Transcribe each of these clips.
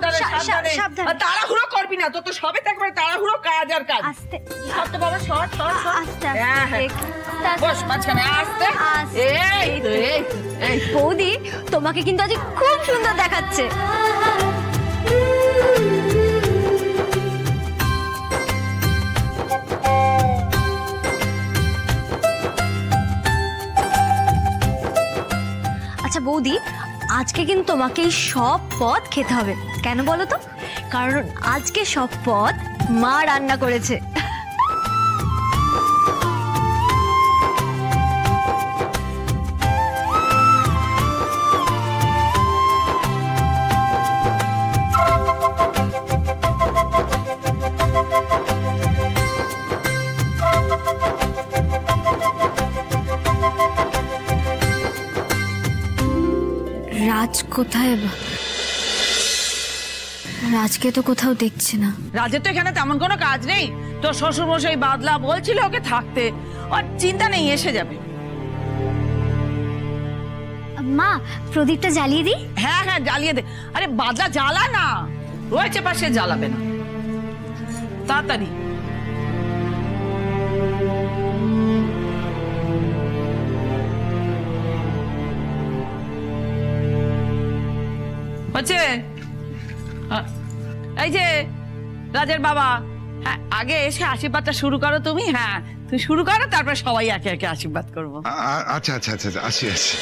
সাবধানে সাবধানে সাবধানে। আর তাড়াহুড়ো করবি না, তো সবে তো একবারে তাড়াহুড়ো কাজ আর কাজ। আস্তে সরতে বাবা, সর সর সর। আস্তে হ্যাঁ, হ্যাঁ। বস মাঝখানে, আস্তে। আস্তে। এই তো, এই তো, এই তো। বৌদি তোমাকে কিন্তু আজ খুব সুন্দর দেখাচ্ছে। আচ্ছা বৌদি, আজকে কিন্তু তোমাকে এই সব পদ খেতে হবে। কেন বলো তো? কারণ আজকে সব পদ মা রান্না করেছে। রাজ কোথায়? রাজকে তো কোথাও দেখছি না। রাজের তো এখানে তেমন কোনো কাজ নেই, তোর শ্বশুর মশাই বাদলা বলছিল ওকে থাকতে, আর চিন্তা নেই, এসে যাবে। মা প্রদীপটা জ্বালিয়ে দিই। হ্যাঁ হ্যাঁ জ্বালিয়ে দে। আরে বাদলা জ্বালা না, রয়েছে পাশে, জ্বালাবে না, তাড়াতাড়ি। হচ্ছে এই যে রাজের বাবা, হ্যাঁ আগে এসে আশীর্বাদটা শুরু করো তুমি। হ্যাঁ তুমি শুরু করো, তারপর সবাই একে একে আশীর্বাদ করবো। আচ্ছা আচ্ছা আচ্ছা আচ্ছা, আসি আসি।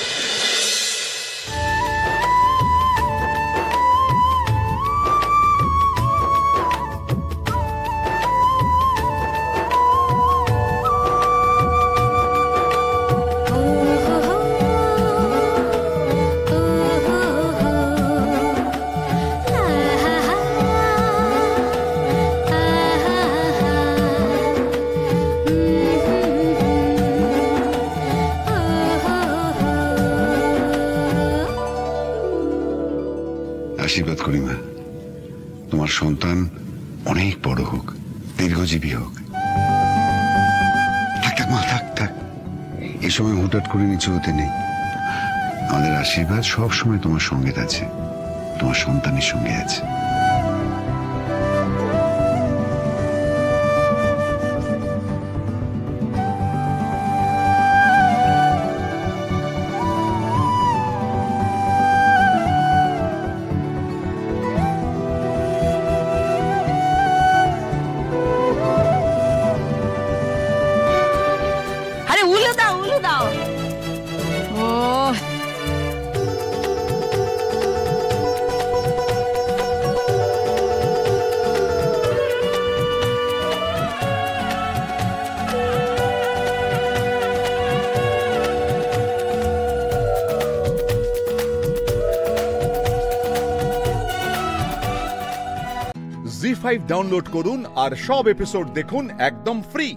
আশীর্বাদ করি মা, তোমার সন্তান অনেক বড় হোক, দীর্ঘজীবী হোক। থাক থাক মা, থাক থাক, এ সময় হুটহাট করে নিচু হতে নেই। আমাদের আশীর্বাদ সব সময় তোমার সঙ্গে আছে, তোমার সন্তানের সঙ্গে আছে। আরে উলু দাও, উলু দাও। ও জি5 ডাউনলোড করুন আর সব এপিসোড দেখুন একদম ফ্রি।